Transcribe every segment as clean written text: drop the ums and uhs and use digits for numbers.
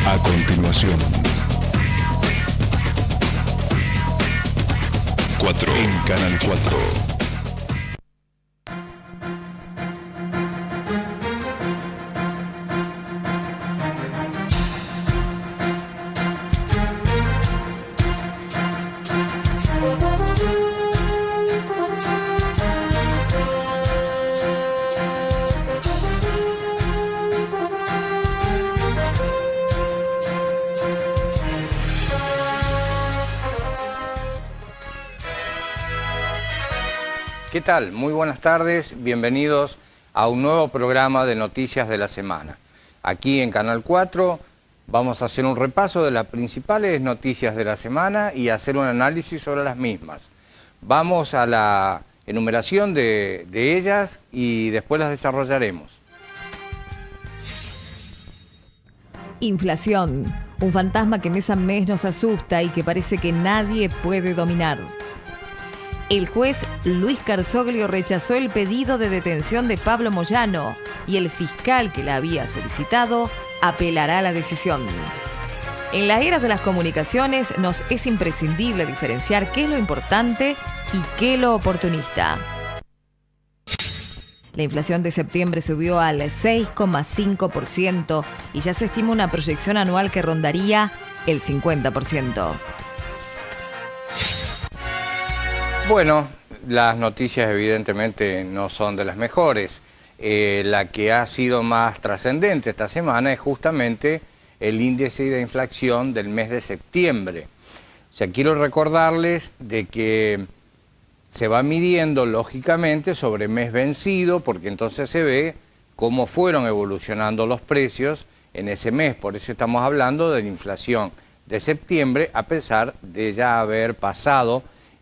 A continuación, 4 en Canal 4. ¿Qué tal? Muy buenas tardes, bienvenidos a un nuevo programa de Noticias de la Semana. Aquí en Canal 4 vamos a hacer un repaso de las principales noticias de la semana y hacer un análisis sobre las mismas. Vamos a la enumeración de ellas y después las desarrollaremos. Inflación, un fantasma que mes a mes nos asusta y que parece que nadie puede dominar. El juez Luis Carzoglio rechazó el pedido de detención de Pablo Moyano y el fiscal que la había solicitado apelará a la decisión. En la era de las comunicaciones nos es imprescindible diferenciar qué es lo importante y qué lo oportunista. La inflación de septiembre subió al 6,5% y ya se estima una proyección anual que rondaría el 50%. Bueno, las noticias evidentemente no son de las mejores. La que ha sido más trascendente esta semana es justamente el índice de inflación del mes de septiembre. O sea, quiero recordarles de que se va midiendo lógicamente sobre mes vencido, porque entonces se ve cómo fueron evolucionando los precios en ese mes. Por eso estamos hablando de la inflación de septiembre, a pesar de ya haber pasado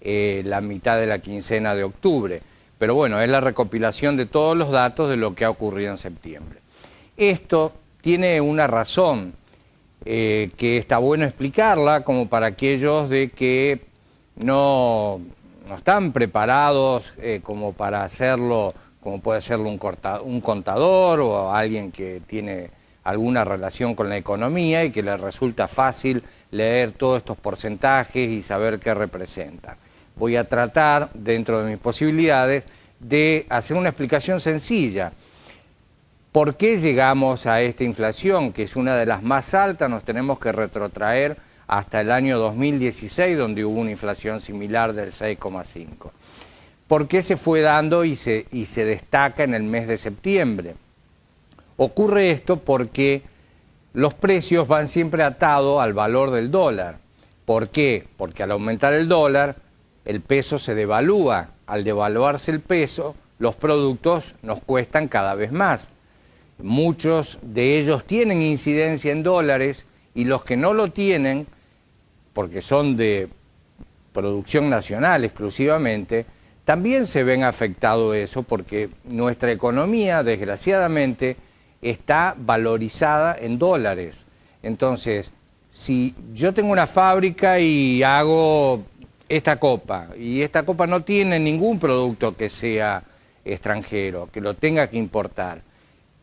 la mitad de la quincena de octubre. Pero bueno, es la recopilación de todos los datos de lo que ha ocurrido en septiembre. Esto tiene una razón que está bueno explicarla, como para aquellos de que no están preparados como para hacerlo, como puede hacerlo un contador o alguien que tiene alguna relación con la economía y que le resulta fácil leer todos estos porcentajes y saber qué representan. Voy a tratar, dentro de mis posibilidades, de hacer una explicación sencilla. ¿Por qué llegamos a esta inflación, que es una de las más altas? Nos tenemos que retrotraer hasta el año 2016, donde hubo una inflación similar del 6,5%. ¿Por qué se fue dando y se destaca en el mes de septiembre? Ocurre esto porque los precios van siempre atados al valor del dólar. ¿Por qué? Porque al aumentar el dólar, el peso se devalúa. Al devaluarse el peso, los productos nos cuestan cada vez más. Muchos de ellos tienen incidencia en dólares y los que no lo tienen, porque son de producción nacional exclusivamente, también se ven afectado eso porque nuestra economía, desgraciadamente, está valorizada en dólares. Entonces, si yo tengo una fábrica y hago esta copa, y esta copa no tiene ningún producto que sea extranjero, que lo tenga que importar,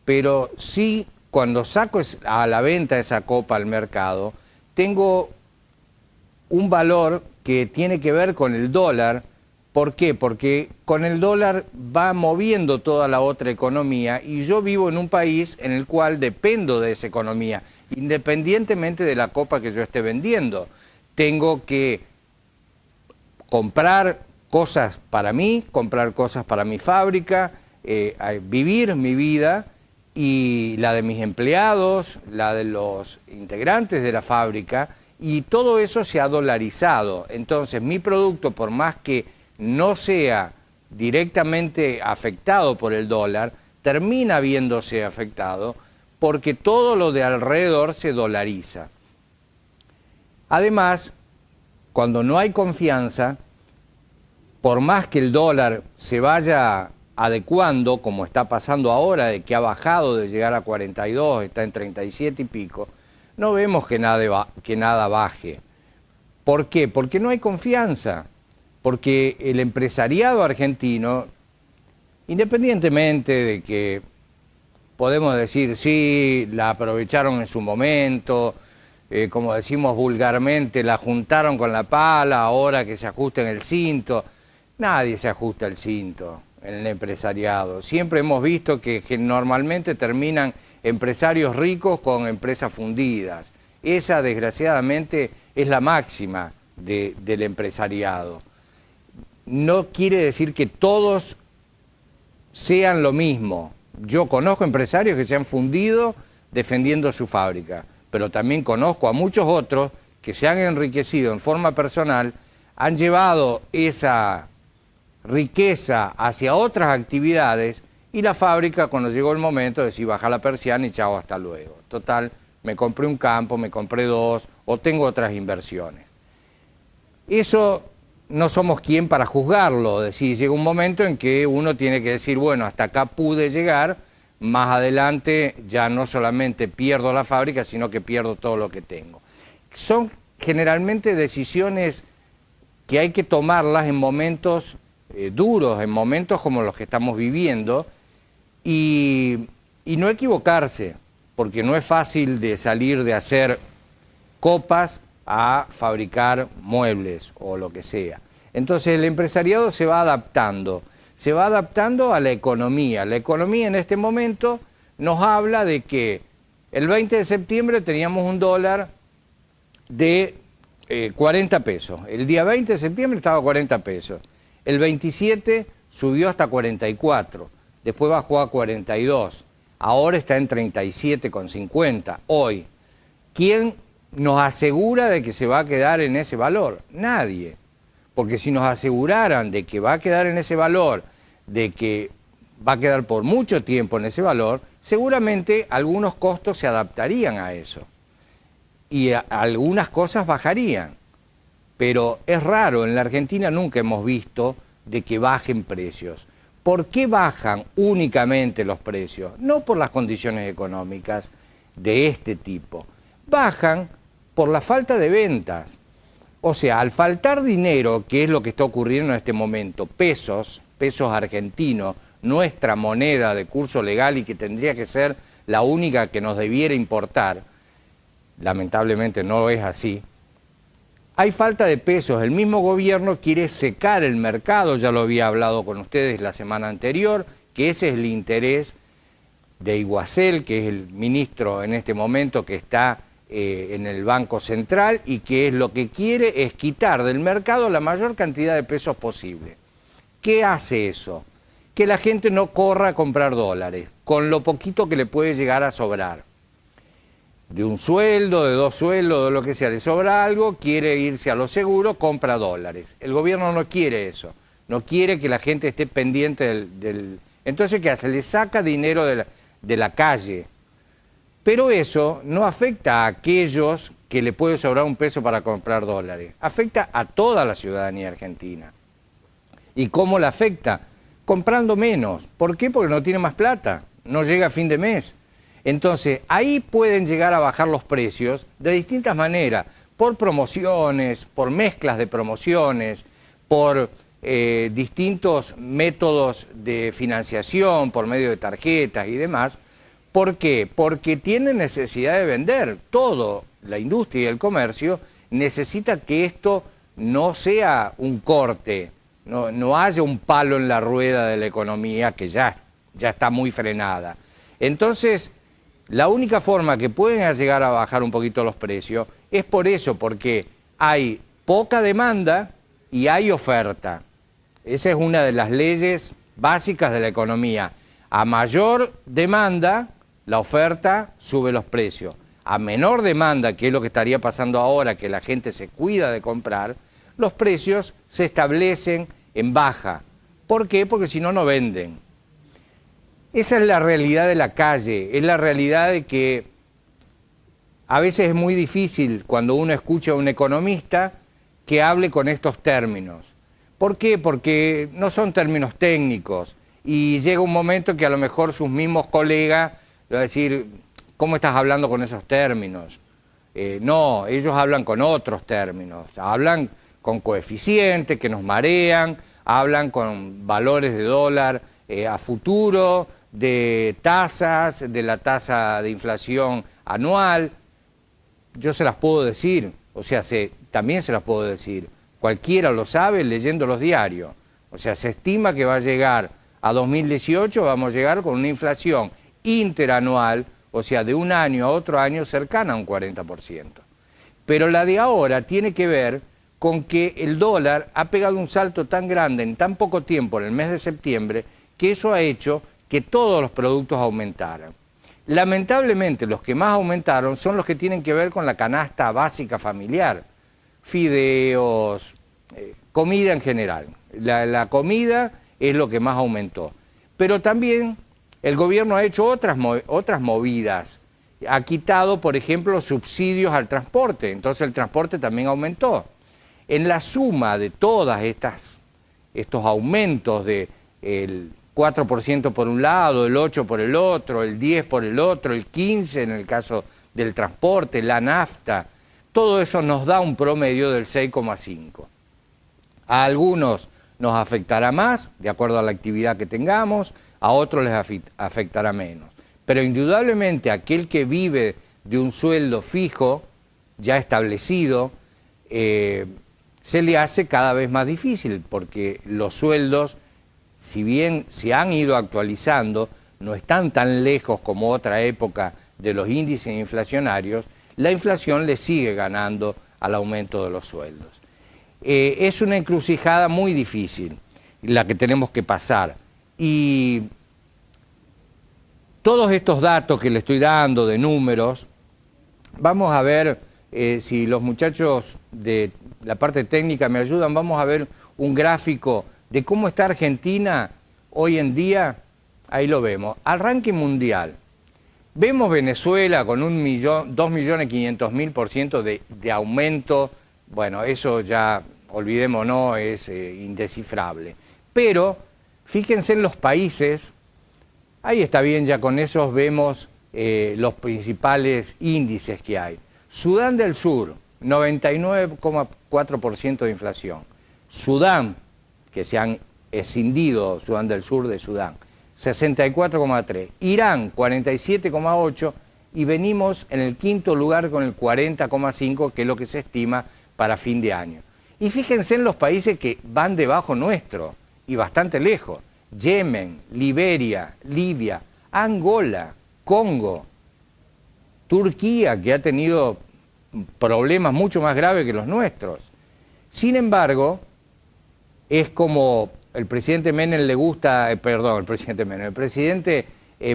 pero sí, cuando saco a la venta esa copa al mercado, tengo un valor que tiene que ver con el dólar. ¿Por qué? Porque con el dólar va moviendo toda la otra economía y yo vivo en un país en el cual dependo de esa economía, independientemente de la copa que yo esté vendiendo. Tengo que comprar cosas para mí, comprar cosas para mi fábrica, vivir mi vida y la de mis empleados, la de los integrantes de la fábrica, y todo eso se ha dolarizado. Entonces mi producto, por más que no sea directamente afectado por el dólar, termina viéndose afectado porque todo lo de alrededor se dolariza. Además, cuando no hay confianza, por más que el dólar se vaya adecuando, como está pasando ahora, de que ha bajado de llegar a 42, está en 37 y pico, no vemos que nada baje. ¿Por qué? Porque no hay confianza, porque el empresariado argentino, independientemente de que podemos decir, sí, la aprovecharon en su momento, como decimos vulgarmente, la juntaron con la pala, ahora que se ajusten el cinto. Nadie se ajusta el cinto en el empresariado. Siempre hemos visto que normalmente terminan empresarios ricos con empresas fundidas. Esa, desgraciadamente, es la máxima del empresariado. No quiere decir que todos sean lo mismo. Yo conozco empresarios que se han fundido defendiendo su fábrica, pero también conozco a muchos otros que se han enriquecido en forma personal, han llevado esa riqueza hacia otras actividades y la fábrica, cuando llegó el momento, de decir baja la persiana y chao, hasta luego. Total, me compré un campo, me compré dos o tengo otras inversiones. Eso no somos quien para juzgarlo, es decir, llega un momento en que uno tiene que decir, bueno, hasta acá pude llegar, más adelante ya no solamente pierdo la fábrica, sino que pierdo todo lo que tengo. Son generalmente decisiones que hay que tomarlas en momentos duros, en momentos como los que estamos viviendo, y no equivocarse, porque no es fácil de salir de hacer copas a fabricar muebles o lo que sea. Entonces el empresariado se va adaptando a la economía. La economía en este momento nos habla de que el 20 de septiembre teníamos un dólar de 40 pesos. El día 20 de septiembre estaba a 40 pesos. El 27 subió hasta 44, después bajó a 42. Ahora está en 37,50 hoy. ¿Quién nos asegura de que se va a quedar en ese valor? Nadie. Porque si nos aseguraran de que va a quedar en ese valor, de que va a quedar por mucho tiempo en ese valor, seguramente algunos costos se adaptarían a eso. Y algunas cosas bajarían. Pero es raro, en la Argentina nunca hemos visto de que bajen precios. ¿Por qué bajan únicamente los precios? No por las condiciones económicas de este tipo. Bajan por la falta de ventas. O sea, al faltar dinero, que es lo que está ocurriendo en este momento, pesos argentinos, nuestra moneda de curso legal y que tendría que ser la única que nos debiera importar, lamentablemente no es así, hay falta de pesos. El mismo gobierno quiere secar el mercado, ya lo había hablado con ustedes la semana anterior, que ese es el interés de Iguacel, que es el ministro en este momento que está en el Banco Central y que es lo que quiere es quitar del mercado la mayor cantidad de pesos posible. ¿Qué hace eso? Que la gente no corra a comprar dólares, con lo poquito que le puede llegar a sobrar. De un sueldo, de dos sueldos, de lo que sea, le sobra algo, quiere irse a lo seguro, compra dólares. El gobierno no quiere eso, no quiere que la gente esté pendiente del... Entonces, ¿qué hace? Le saca dinero de la calle. Pero eso no afecta a aquellos que le puede sobrar un peso para comprar dólares. Afecta a toda la ciudadanía argentina. ¿Y cómo la afecta? Comprando menos. ¿Por qué? Porque no tiene más plata, no llega a fin de mes. Entonces, ahí pueden llegar a bajar los precios de distintas maneras, por promociones, por mezclas de promociones, por distintos métodos de financiación, por medio de tarjetas y demás. ¿Por qué? Porque tienen necesidad de vender. Todo, la industria y el comercio, necesita que esto no sea un corte, no haya un palo en la rueda de la economía que ya está muy frenada. Entonces, la única forma que pueden llegar a bajar un poquito los precios es por eso, porque hay poca demanda y hay oferta. Esa es una de las leyes básicas de la economía. A mayor demanda, la oferta sube los precios. A menor demanda, que es lo que estaría pasando ahora, que la gente se cuida de comprar, los precios se establecen en baja. ¿Por qué? Porque si no, no venden. Esa es la realidad de la calle, es la realidad de que a veces es muy difícil cuando uno escucha a un economista que hable con estos términos. ¿Por qué? Porque no son términos técnicos y llega un momento que a lo mejor sus mismos colegas le van a decir, ¿cómo estás hablando con esos términos? No, ellos hablan con otros términos, hablan con coeficientes que nos marean, hablan con valores de dólar a futuro, de tasas, de la tasa de inflación anual. yo se las puedo decir, o sea, también se las puedo decir, cualquiera lo sabe leyendo los diarios. O sea, se estima que va a llegar a 2018, vamos a llegar con una inflación interanual, o sea, de un año a otro año cercana a un 40%. Pero la de ahora tiene que ver con que el dólar ha pegado un salto tan grande en tan poco tiempo, en el mes de septiembre, que eso ha hecho que todos los productos aumentaran. Lamentablemente, los que más aumentaron son los que tienen que ver con la canasta básica familiar, fideos, comida en general. La comida es lo que más aumentó. Pero también el gobierno ha hecho otras movidas. Ha quitado, por ejemplo, subsidios al transporte, entonces el transporte también aumentó. En la suma de todas estos aumentos del 4% por un lado, el 8% por el otro, el 10% por el otro, el 15% en el caso del transporte, la nafta, todo eso nos da un promedio del 6,5%. A algunos nos afectará más, de acuerdo a la actividad que tengamos, a otros les afectará menos. Pero indudablemente aquel que vive de un sueldo fijo, ya establecido, se le hace cada vez más difícil, porque los sueldos, si bien se han ido actualizando, no están tan lejos como otra época de los índices inflacionarios, la inflación le sigue ganando al aumento de los sueldos. Es una encrucijada muy difícil la que tenemos que pasar. Y todos estos datos que le estoy dando de números, vamos a ver si los muchachos de la parte técnica me ayudan, vamos a ver un gráfico de cómo está Argentina hoy en día. Ahí lo vemos, al ranking mundial. Vemos Venezuela con 2.500.000% de aumento. Bueno, eso ya, olvidémonos, es indescifrable. Pero fíjense en los países, ahí está bien, ya con esos vemos los principales índices que hay. Sudán del Sur, 99,4% de inflación. Sudán, que se han escindido Sudán del Sur de Sudán, 64,3%. Irán, 47,8%. Y venimos en el quinto lugar con el 40,5%, que es lo que se estima para fin de año. Y fíjense en los países que van debajo nuestro y bastante lejos. Yemen, Liberia, Libia, Angola, Congo, Turquía, que ha tenido problemas mucho más graves que los nuestros. Sin embargo, es como el presidente Menem le gusta, el presidente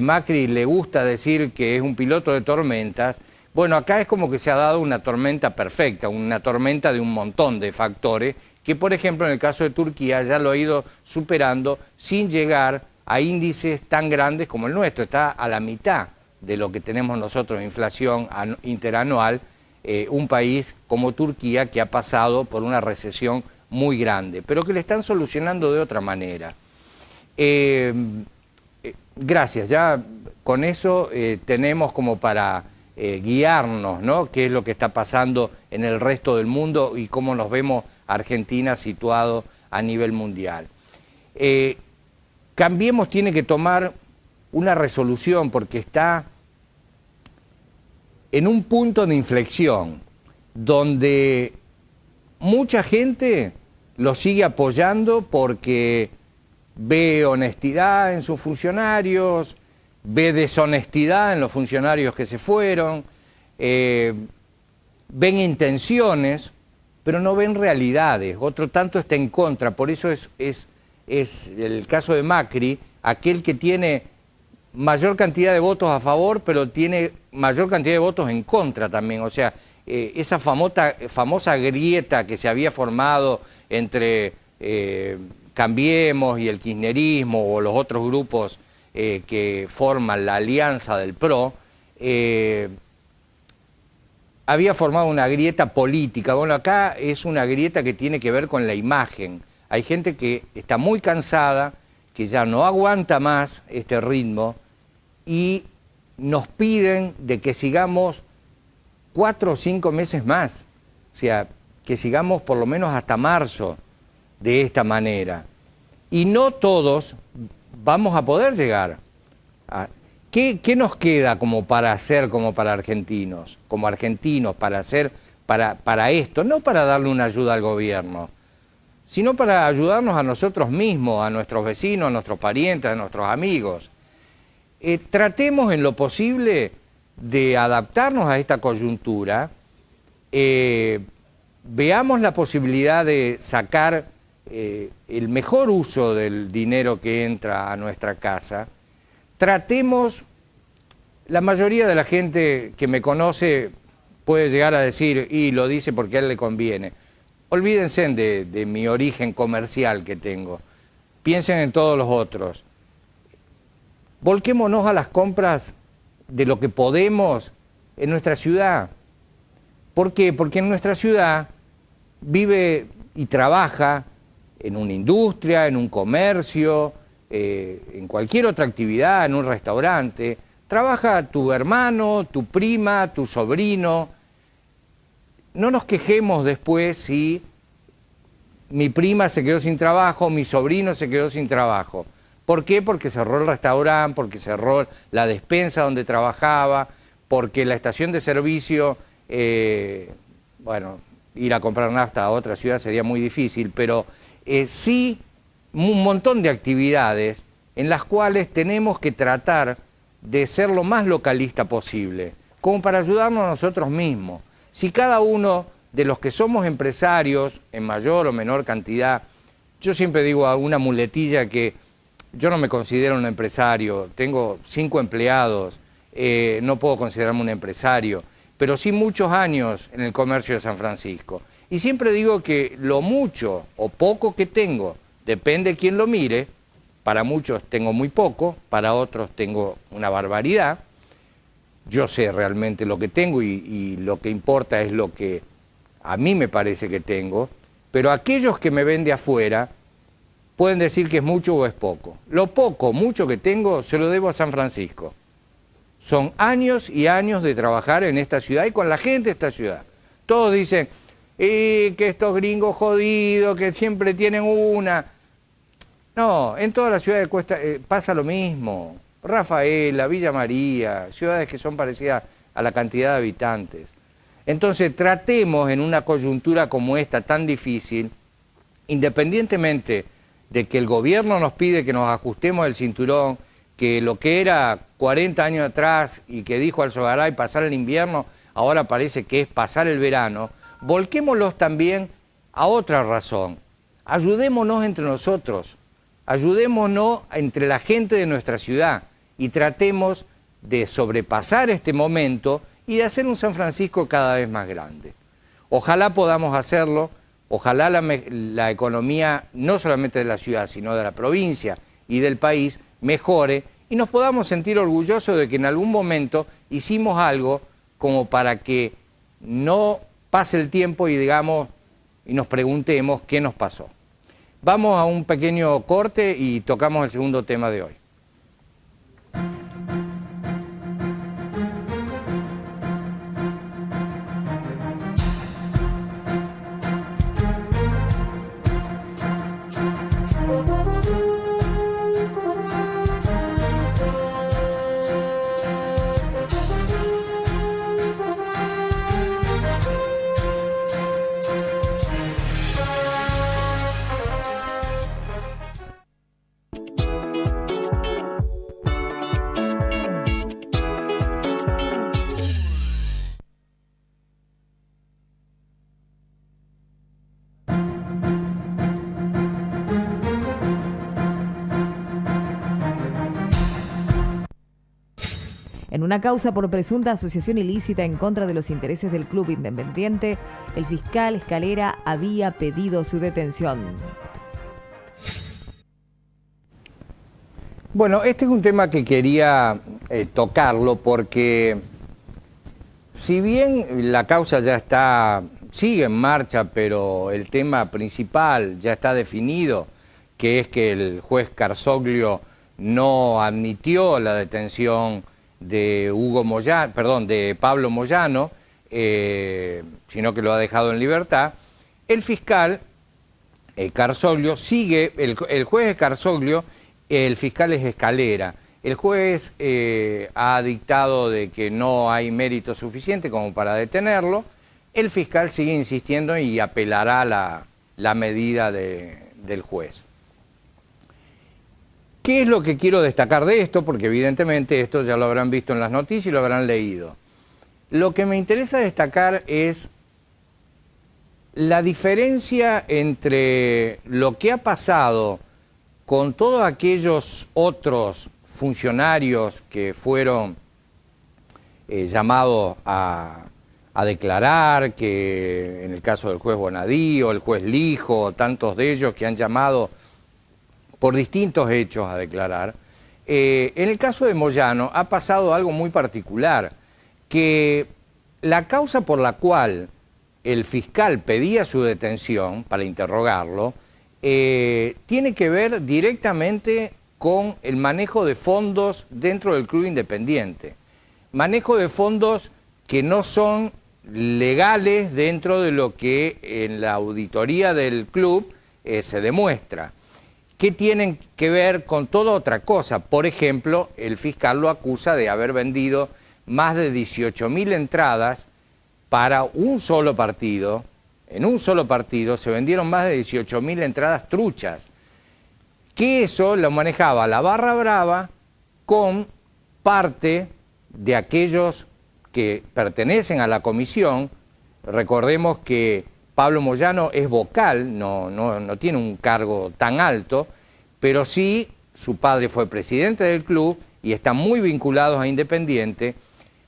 Macri le gusta decir que es un piloto de tormentas. Bueno, acá es como que se ha dado una tormenta perfecta, una tormenta de un montón de factores, que por ejemplo en el caso de Turquía ya lo ha ido superando sin llegar a índices tan grandes como el nuestro. Está a la mitad de lo que tenemos nosotros de inflación interanual, un país como Turquía que ha pasado por una recesión muy grande, pero que le están solucionando de otra manera. Gracias, ya con eso tenemos como para guiarnos, ¿no? Qué es lo que está pasando en el resto del mundo y cómo nos vemos Argentina situado a nivel mundial. Cambiemos tiene que tomar una resolución porque está en un punto de inflexión donde mucha gente lo sigue apoyando porque ve honestidad en sus funcionarios, ve deshonestidad en los funcionarios que se fueron, ven intenciones, pero no ven realidades. Otro tanto está en contra, por eso es el caso de Macri, aquel que tiene mayor cantidad de votos a favor, pero tiene mayor cantidad de votos en contra también. O sea, esa famosa grieta que se había formado entre Cambiemos y el kirchnerismo o los otros grupos que forman la alianza del PRO, había formado una grieta política. Bueno, acá es una grieta que tiene que ver con la imagen. Hay gente que está muy cansada, que ya no aguanta más este ritmo y nos piden de que sigamos 4 o 5 meses más, o sea, que sigamos por lo menos hasta marzo de esta manera. Y no todos vamos a poder llegar. ¿Qué nos queda como para hacer, como argentinos, para hacer para esto? No para darle una ayuda al gobierno, sino para ayudarnos a nosotros mismos, a nuestros vecinos, a nuestros parientes, a nuestros amigos. Tratemos en lo posible de adaptarnos a esta coyuntura, veamos la posibilidad de sacar el mejor uso del dinero que entra a nuestra casa. Tratemos, la mayoría de la gente que me conoce puede llegar a decir, y lo dice porque a él le conviene. Olvídense de mi origen comercial que tengo. Piensen en todos los otros. Volquémonos a las compras de lo que podemos en nuestra ciudad. ¿Por qué? Porque en nuestra ciudad vive y trabaja en una industria, en un comercio, en cualquier otra actividad, en un restaurante. Trabaja tu hermano, tu prima, tu sobrino. No nos quejemos después si mi prima se quedó sin trabajo, mi sobrino se quedó sin trabajo. ¿Por qué? Porque cerró el restaurante, porque cerró la despensa donde trabajaba, porque la estación de servicio, bueno, ir a comprar nafta a otra ciudad sería muy difícil, pero sí un montón de actividades en las cuales tenemos que tratar de ser lo más localista posible, como para ayudarnos a nosotros mismos. Si cada uno de los que somos empresarios, en mayor o menor cantidad, yo siempre digo a una muletilla que yo no me considero un empresario, tengo 5 empleados, no puedo considerarme un empresario, pero sí muchos años en el comercio de San Francisco. Y siempre digo que lo mucho o poco que tengo, depende de quién lo mire, para muchos tengo muy poco, para otros tengo una barbaridad. Yo sé realmente lo que tengo y lo que importa es lo que a mí me parece que tengo, pero aquellos que me ven de afuera pueden decir que es mucho o es poco. Lo poco, mucho que tengo, se lo debo a San Francisco. Son años y años de trabajar en esta ciudad y con la gente de esta ciudad. Todos dicen que estos gringos jodidos, que siempre tienen una. No, en todas las ciudades pasa lo mismo. Rafaela, Villa María, ciudades que son parecidas a la cantidad de habitantes. Entonces tratemos en una coyuntura como esta tan difícil, independientemente de que el gobierno nos pide que nos ajustemos el cinturón, que lo que era 40 años atrás y que dijo Alzogaray pasar el invierno, ahora parece que es pasar el verano, volquémoslos también a otra razón. Ayudémonos entre nosotros, ayudémonos entre la gente de nuestra ciudad y tratemos de sobrepasar este momento y de hacer un San Francisco cada vez más grande. Ojalá podamos hacerlo, ojalá la economía, no solamente de la ciudad, sino de la provincia y del país, mejore y nos podamos sentir orgullosos de que en algún momento hicimos algo como para que no pase el tiempo y digamos y nos preguntemos qué nos pasó. Vamos a un pequeño corte y tocamos el segundo tema de hoy. En una causa por presunta asociación ilícita en contra de los intereses del Club Independiente, el fiscal Escalera había pedido su detención. Bueno, este es un tema que quería tocarlo porque si bien la causa ya sigue en marcha, pero el tema principal ya está definido, que es que el juez Carsoglio no admitió la detención de de Pablo Moyano, sino que lo ha dejado en libertad. El fiscal Carsoglio sigue, el juez es Carsoglio, el fiscal es Escalera. El juez ha dictado de que no hay mérito suficiente como para detenerlo. El fiscal sigue insistiendo y apelará la medida del juez. ¿Qué es lo que quiero destacar de esto? Porque evidentemente esto ya lo habrán visto en las noticias y lo habrán leído. Lo que me interesa destacar es la diferencia entre lo que ha pasado con todos aquellos otros funcionarios que fueron llamados a declarar, que en el caso del juez Bonadío, el juez Lijo, tantos de ellos que han llamado por distintos hechos a declarar. En el caso de Moyano ha pasado algo muy particular, que la causa por la cual el fiscal pedía su detención para interrogarlo tiene que ver directamente con el manejo de fondos dentro del Club Independiente. Manejo de fondos que no son legales dentro de lo que en la auditoría del club se demuestra. ¿Qué tienen que ver con toda otra cosa? Por ejemplo, el fiscal lo acusa de haber vendido más de 18.000 entradas para un solo partido. En un solo partido se vendieron más de 18.000 entradas truchas. Que eso lo manejaba la Barra Brava con parte de aquellos que pertenecen a la comisión. Recordemos que Pablo Moyano es vocal, no tiene un cargo tan alto, pero sí su padre fue presidente del club y están muy vinculados a Independiente,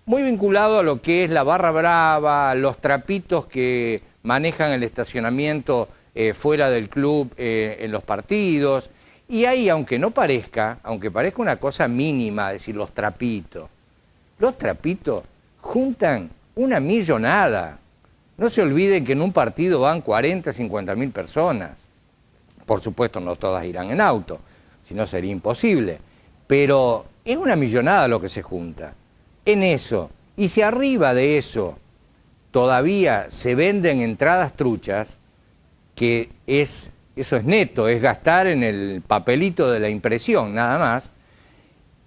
muy vinculados a lo que es la Barra Brava, los trapitos que manejan el estacionamiento fuera del club en los partidos. Y ahí, aunque parezca una cosa mínima, decir los trapitos juntan una millonada. No se olviden que en un partido van 40, 50.000 personas. Por supuesto, no todas irán en auto, si no sería imposible. Pero es una millonada lo que se junta en eso. Y si arriba de eso todavía se venden entradas truchas, que eso es neto, es gastar en el papelito de la impresión, nada más.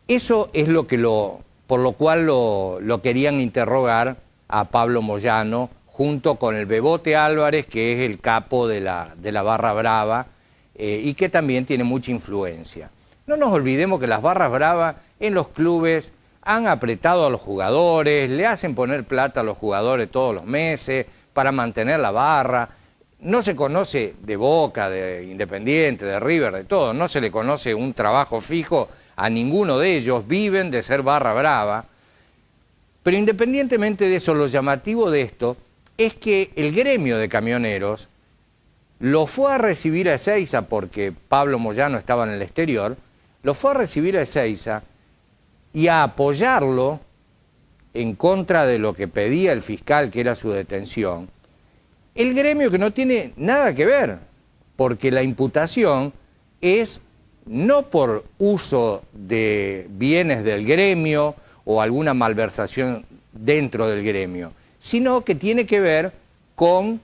Eso es por lo cual lo querían interrogar a Pablo Moyano, junto con el Bebote Álvarez, que es el capo de la Barra Brava, y que también tiene mucha influencia. No nos olvidemos que las barras bravas en los clubes han apretado a los jugadores, le hacen poner plata a los jugadores todos los meses para mantener la barra. No se conoce de Boca, de Independiente, de River, de todo, no se le conoce un trabajo fijo a ninguno de ellos, viven de ser barra brava. Pero independientemente de eso, lo llamativo de esto es que el gremio de camioneros lo fue a recibir a Ezeiza, porque Pablo Moyano estaba en el exterior, lo fue a recibir a Ezeiza y a apoyarlo en contra de lo que pedía el fiscal, que era su detención. El gremio que no tiene nada que ver, porque la imputación es no por uso de bienes del gremio o alguna malversación dentro del gremio, sino que tiene que ver con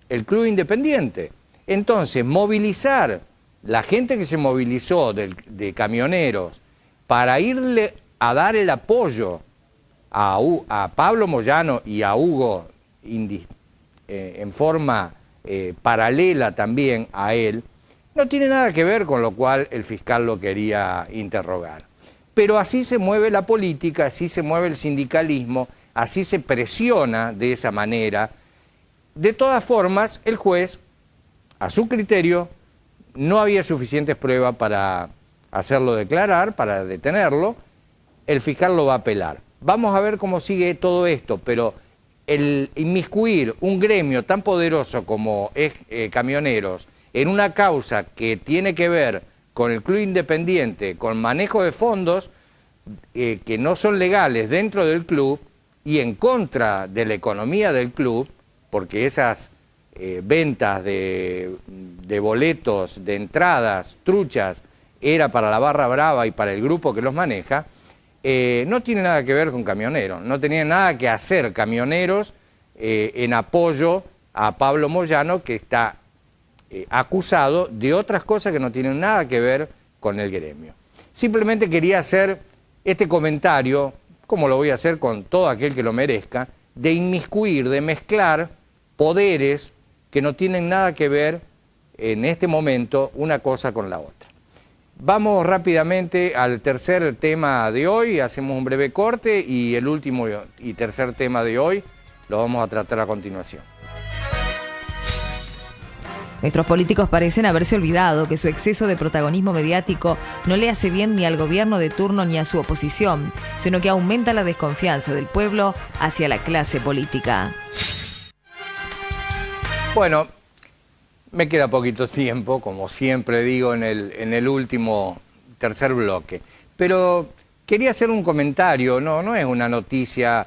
el Club Independiente. Entonces, movilizar la gente que se movilizó de camioneros para irle a dar el apoyo a Pablo Moyano y a Hugo en forma paralela también a él, no tiene nada que ver con lo cual el fiscal lo quería interrogar. Pero así se mueve la política, así se mueve el sindicalismo, así se presiona de esa manera. De todas formas, el juez, a su criterio, no había suficientes pruebas para hacerlo declarar, para detenerlo. El fiscal lo va a apelar. Vamos a ver cómo sigue todo esto, pero el inmiscuir un gremio tan poderoso como es Camioneros en una causa que tiene que ver con el Club Independiente, con manejo de fondos que no son legales dentro del club y en contra de la economía del club, porque esas ventas de boletos, de entradas, truchas, era para la Barra Brava y para el grupo que los maneja, no tiene nada que ver con Camioneros, no tenía nada que hacer Camioneros en apoyo a Pablo Moyano, que está acusado de otras cosas que no tienen nada que ver con el gremio. Simplemente quería hacer este comentario, como lo voy a hacer con todo aquel que lo merezca, de inmiscuir, de mezclar poderes que no tienen nada que ver en este momento una cosa con la otra. Vamos rápidamente al tercer tema de hoy, hacemos un breve corte y el último y tercer tema de hoy lo vamos a tratar a continuación. Nuestros políticos parecen haberse olvidado que su exceso de protagonismo mediático no le hace bien ni al gobierno de turno ni a su oposición, sino que aumenta la desconfianza del pueblo hacia la clase política. Bueno, me queda poquito tiempo, como siempre digo en el último tercer bloque, pero quería hacer un comentario, no es una noticia,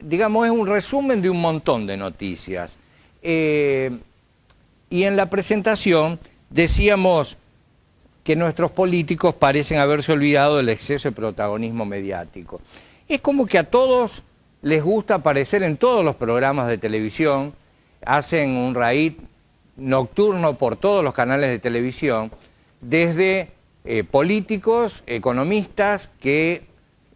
digamos, es un resumen de un montón de noticias. Y en la presentación decíamos que nuestros políticos parecen haberse olvidado del exceso de protagonismo mediático. Es como que a todos les gusta aparecer en todos los programas de televisión, hacen un raid nocturno por todos los canales de televisión, desde políticos, economistas, que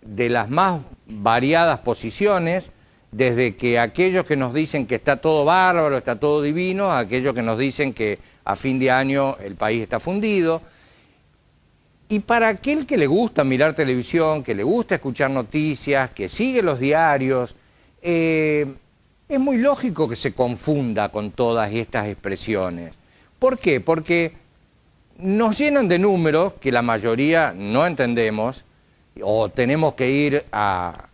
de las más variadas posiciones, desde que aquellos que nos dicen que está todo bárbaro, está todo divino, a aquellos que nos dicen que a fin de año el país está fundido. Y para aquel que le gusta mirar televisión, que le gusta escuchar noticias, que sigue los diarios, es muy lógico que se confunda con todas estas expresiones. ¿Por qué? Porque nos llenan de números que la mayoría no entendemos, o tenemos que ir a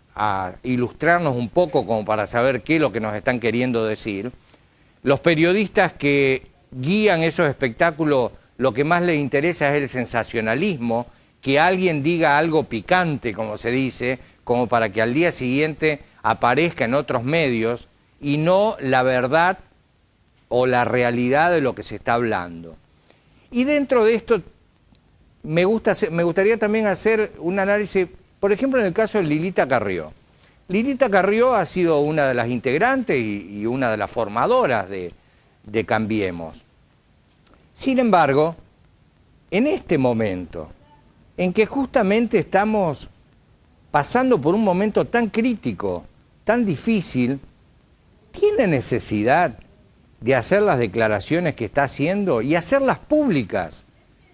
ilustrarnos un poco como para saber qué es lo que nos están queriendo decir. Los periodistas que guían esos espectáculos, lo que más les interesa es el sensacionalismo, que alguien diga algo picante, como se dice, como para que al día siguiente aparezca en otros medios, y no la verdad o la realidad de lo que se está hablando. Y dentro de esto me gustaría también hacer un análisis. Por ejemplo, en el caso de Lilita Carrió. Lilita Carrió ha sido una de las integrantes y una de las formadoras de Cambiemos. Sin embargo, en este momento, en que justamente estamos pasando por un momento tan crítico, tan difícil, ¿tiene necesidad de hacer las declaraciones que está haciendo y hacerlas públicas?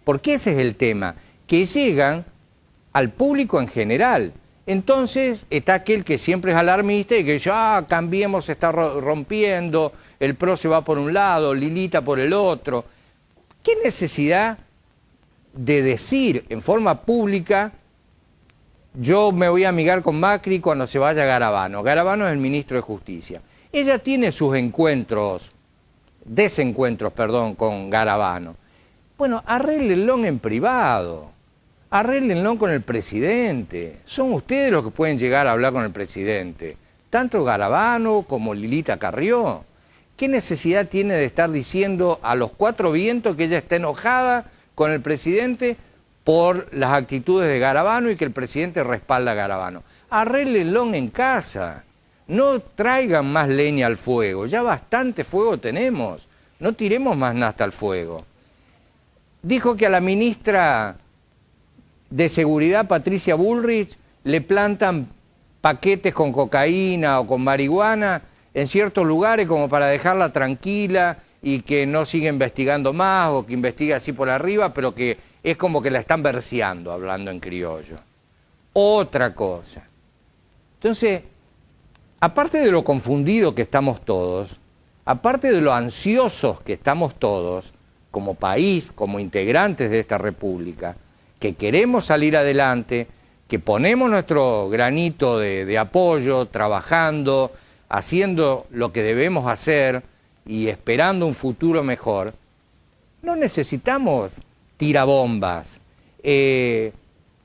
Porque ese es el tema, que llegan al público en general. Entonces está aquel que siempre es alarmista y que dice, Cambiemos se está rompiendo, el PRO se va por un lado, Lilita por el otro. ¿Qué necesidad de decir en forma pública, yo me voy a amigar con Macri cuando se vaya Garabano? Garabano es el ministro de Justicia. Ella tiene sus desencuentros con Garabano. Bueno, arréglenlo en privado. Arréglenlo con el presidente. Son ustedes los que pueden llegar a hablar con el presidente. Tanto Garabano como Lilita Carrió. ¿Qué necesidad tiene de estar diciendo a los cuatro vientos que ella está enojada con el presidente por las actitudes de Garabano y que el presidente respalda a Garabano? Arréglenlo en casa. No traigan más leña al fuego. Ya bastante fuego tenemos. No tiremos más nafta al fuego. Dijo que a la ministra de Seguridad, Patricia Bullrich, le plantan paquetes con cocaína o con marihuana en ciertos lugares como para dejarla tranquila y que no siga investigando más o que investigue así por arriba, pero que es como que la están verseando, hablando en criollo. Otra cosa. Entonces, aparte de lo confundido que estamos todos, aparte de lo ansiosos que estamos todos, como país, como integrantes de esta república, que queremos salir adelante, que ponemos nuestro granito de apoyo, trabajando, haciendo lo que debemos hacer y esperando un futuro mejor, no necesitamos tirabombas.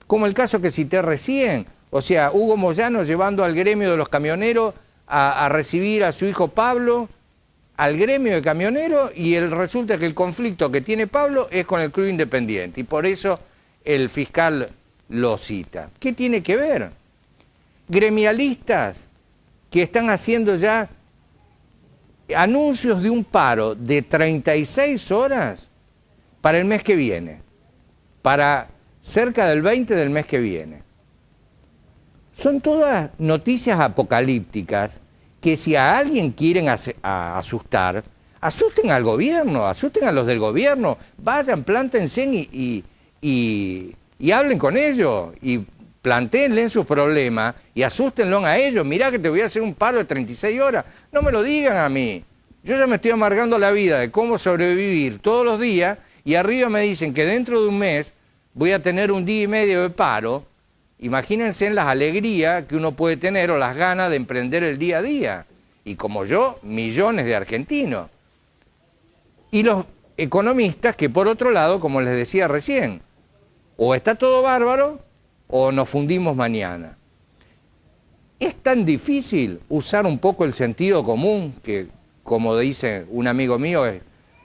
Como el caso que cité recién, o sea, Hugo Moyano llevando al gremio de los camioneros a recibir a su hijo Pablo, al gremio de camioneros, y resulta que el conflicto que tiene Pablo es con el Club Independiente, y por eso el fiscal lo cita. ¿Qué tiene que ver? Gremialistas que están haciendo ya anuncios de un paro de 36 horas para el mes que viene, para cerca del 20 del mes que viene. Son todas noticias apocalípticas que si a alguien quieren asustar, asusten al gobierno, asusten a los del gobierno, vayan, plántense y hablen con ellos y plantéenle sus problemas y asústenlo a ellos. Mirá que te voy a hacer un paro de 36 horas. No me lo digan a mí. Yo ya me estoy amargando la vida de cómo sobrevivir todos los días y arriba me dicen que dentro de un mes voy a tener un día y medio de paro. Imagínense en las alegrías que uno puede tener o las ganas de emprender el día a día. Y como yo, millones de argentinos. Y los economistas que por otro lado, como les decía recién, o está todo bárbaro o nos fundimos mañana. Es tan difícil usar un poco el sentido común, que como dice un amigo mío, es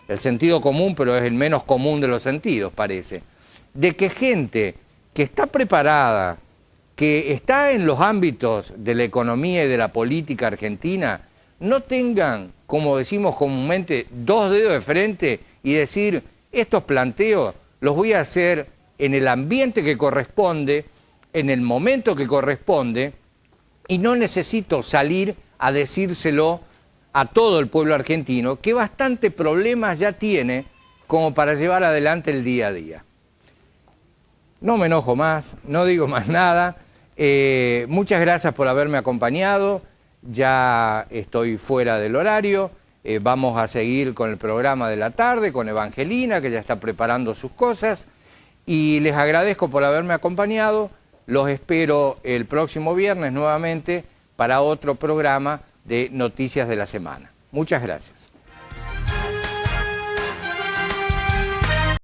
el sentido común, pero es el menos común de los sentidos, parece. De que gente que está preparada, que está en los ámbitos de la economía y de la política argentina, no tengan, como decimos comúnmente, dos dedos de frente y decir, estos planteos los voy a hacer en el ambiente que corresponde, en el momento que corresponde, y no necesito salir a decírselo a todo el pueblo argentino, que bastante problemas ya tiene como para llevar adelante el día a día. No me enojo más, no digo más nada. Muchas gracias por haberme acompañado. Ya estoy fuera del horario. Vamos a seguir con el programa de la tarde, con Evangelina, que ya está preparando sus cosas. Y les agradezco por haberme acompañado. Los espero el próximo viernes nuevamente para otro programa de Noticias de la Semana. Muchas gracias.